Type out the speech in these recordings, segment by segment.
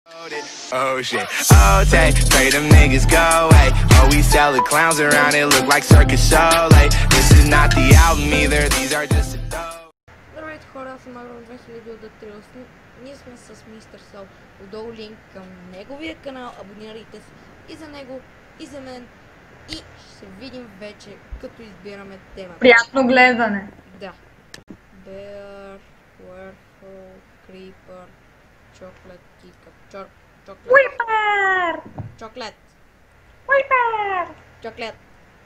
Oh shit, oh take, pray them niggas go away. Oh we sell the clowns around it, look like circus show. Like this is not the album either, these are just a dough. Здравейте хора, аз съм Агро 2038. Ние сме с Мистер Сол. Отдолу линк към неговия канал, абонирайте се и за него, и за мен. И ще се видим вече, като избираме темата. Приятно гледане! Да. Bear, Werewolf, Creeper, Chocolate, Teacup, Chocolate. Уипер! Chocolate. Уипер! Chocolate.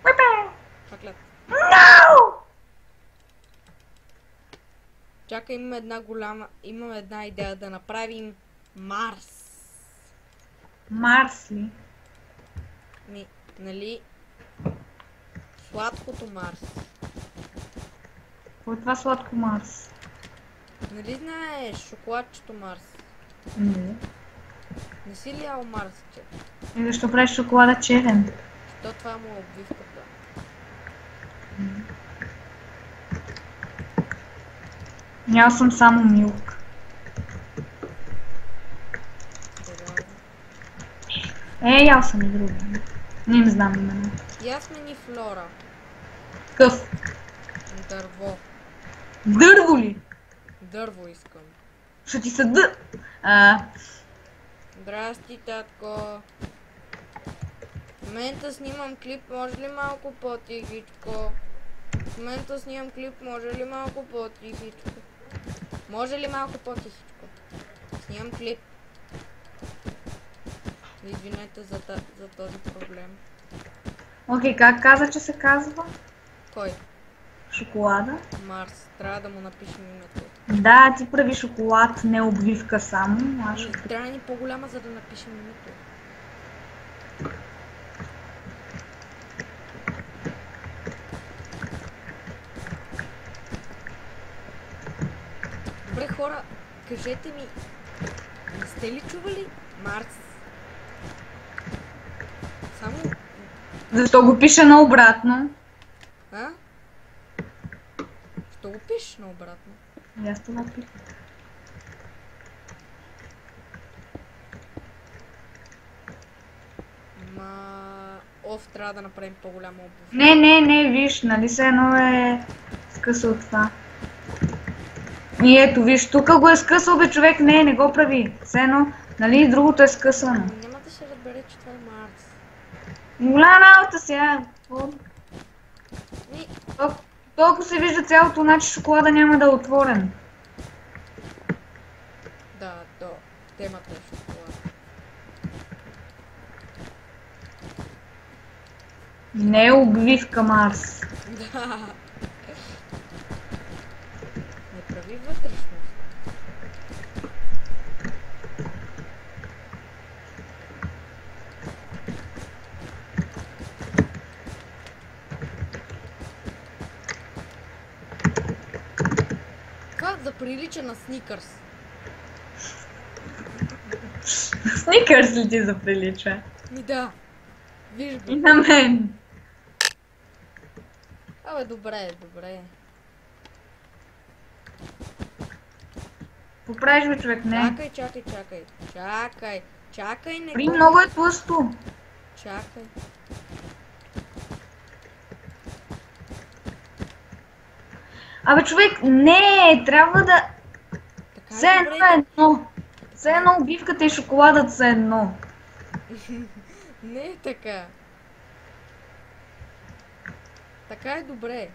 Уипер! Chocolate. No! Чакай, имам една идея да направим Марс. Марс ли? Нали? Сладкото Марс. Кой е това сладко Марс? Нали знаеш шоколадчето Марс? Не. Не си ли ял Марс, че? И защо правиш шоколада черен? То това му е обвивката. Ял съм само милк. Ял съм и други. Не им знам именно. Я смени Флора. Къв? Дърво. Дърво ли? Дърво искам. Ще ти са Здрасти, татко. В момента снимам клип, може ли малко по-тихичко? В момента снимам клип, може ли малко по-тихичко? Може ли малко по-тихичко? Снимам клип. Извинете за този проблем. Окей, как каза, че се казва? Кой? Шоколада? Марс. Трябва да му напишем името. Да, ти прави шоколад, не обвивка само. Трябва да ни по-голяма, за да напишем името. Добре хора, кажете ми, не сте ли чували Марс? Само... Защо го пише наобратно? А? Що го пишеш наобратно? И аз това пиша. Трябва да направим по-голяма обувка. Не, виж, нали се едно е скъсал това. И ето, виж, тук го е скъсал, бе, човек, не го прави. Все едно, нали, другото е скъсано. Няма да се разбере, че това е Марс. Голяма работа сега. Толкова се вижда цялото, значи шоколада няма да е отворен. Да, темата е шоколада. Не е обвивка Марс. Да. Не прави вътрешност. Това заприлича на Сникърс. Сникърс ли ти заприлича? Да. Виж го. И на мен. Абе, добре. Поправиш бе, човек, не. Чакай, не. При много е тлъсто. Чакай. Абе, човек, не, трябва да... Все едно. Все едно обивката и шоколадът са едно. Не е така. Така е добре.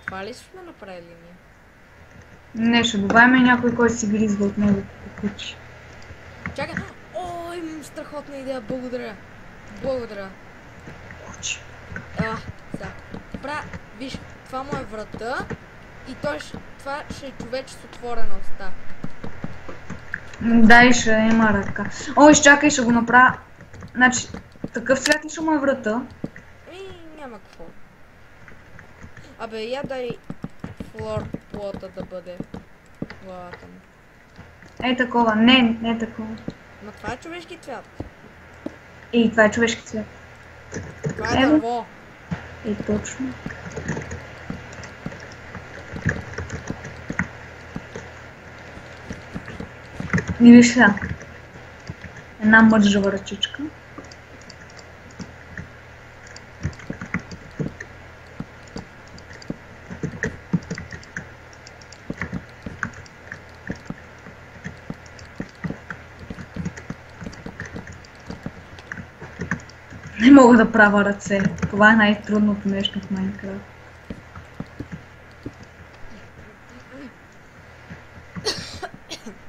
Това ли сме направили ние? Не, ще добавим някой, който си гризва от него по кучи. Чакай! О, имам страхотна идея, благодаря. Кучи. Сега. Виж, това му е врата и това ще е човек с отворена уста. Да, и ще има ръка. О, изчакай, ще го направя. Значи, такъв цвят ли ще му е врата? Няма какво. Абе, я дай флор плота да бъде главата му. Такова, не такова. Но това е човешки цвят. Това е човешки цвят. Това е дърво. Точно. И виж сега. Една мържава ръчичка. Не мога да правя ръце. Това е най-трудното нещо в Майнкрафт.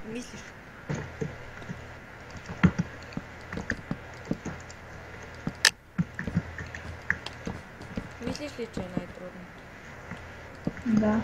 Мислиш? Мислиш ли, че е най-трудно? Да.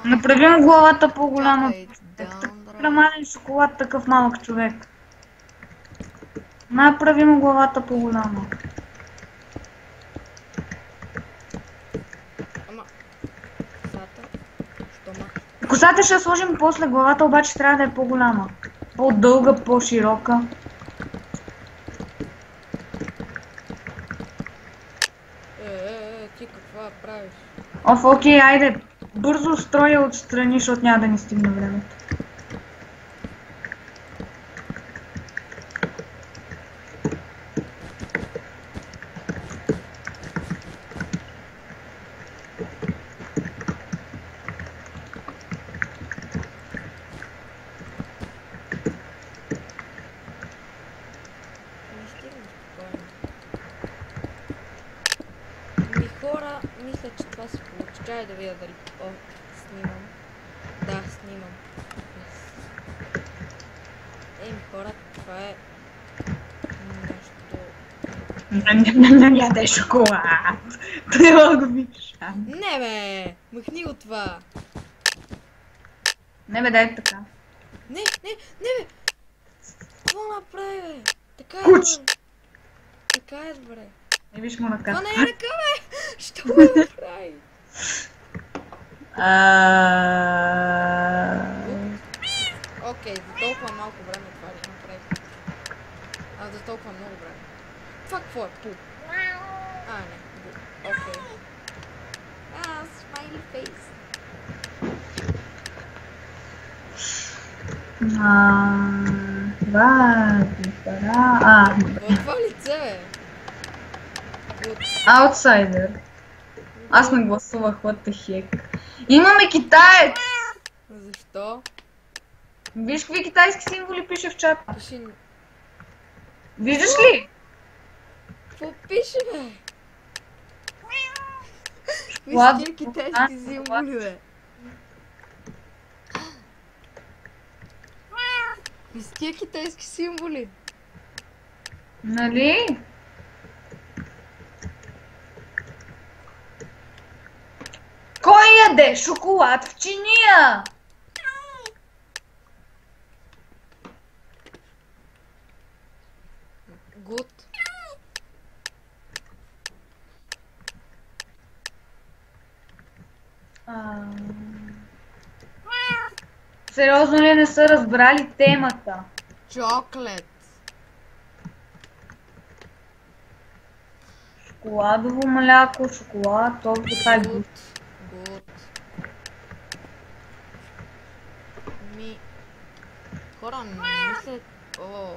Направи му главата по-голяма. Премален шоколад, такъв малък човек. Направи му главата по-голяма. Ама... Косата? Що ма? Косата ще я сложим после, главата обаче трябва да е по-голяма. По-дълга, по-широка. Ти какво правиш? Окей, айде. Бързо строя отстрани, защото няма да ни стигне времето. Не стигна спокойно. Ми хора, мисля, че това се получи. Чай да видя дали... О, снимам. Да, снимам. Еми хора, това е... нещо... Яде шоколад. Трябва да го виж. Не бе! Махни го това! Не бе, дай така. Не бе! Какво направи бе? Така е Куч! добре. Така е добре. Не виж му ръка. Това не е ръка бе! Що ме направи? Окей, за толкова малко време това ли направи? А, за толкова много време. Това какво е? Пуп. А, не. Окей. Смайли фейс. Това лице бе. Аутсайдер. Аз не гласувах, what the heck. Имаме китаец! Защо? Виж какви китайски символи пише в чат. Пиши... Виждаш ли? Какво пише бе? Шоколад, Виж тия китайски символи бе. Виж тия китайски символи. Нали? Кой яде шоколад в чиния? Гуд. Сериозно ли не са разбрали темата? Чоклет. Шоколадово мляко, шоколад, толкова това е гуд. Гуд. Хора, не мисля... О.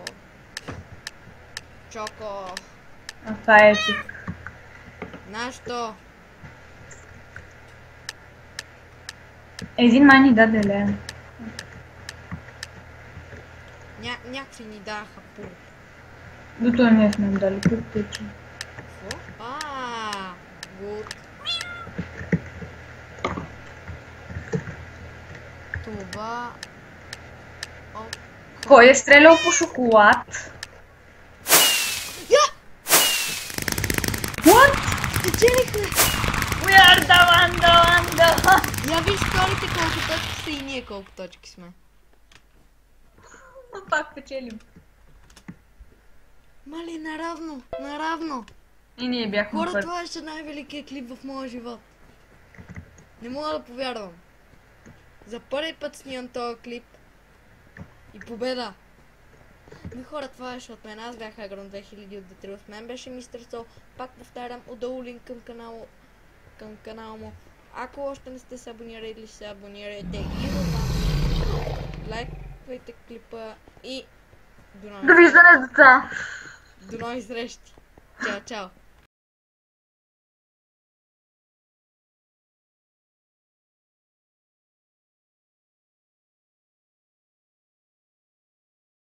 Чоко. Това е епик. Знаеш що? Един май ни даде лен. Някакви ни даха пул. До той не сме дали, как тече. Какво? Гуд. Това... Кой е стрелял по шоколад? What? Спечелихме! We are the one. Я виж вторите колко точки са и ние колко точки сме. Но пак печелим. Мали, наравно. И ние бяхме Хора, първи. това беше най-великият клип в моя живот. Не мога да повярвам. За първи път снимам този клип. И победа! Ми хора, това беше от мен. Аз бях Агрон 2000 от Детрил. С мен беше Мистер Сол. Пак повтарям, отдолу линк към канала му. Ако още не сте се абонирали, се абонирайте и лайквайте клипа и до нови Довиждане, деца! срещи. Чао, чао!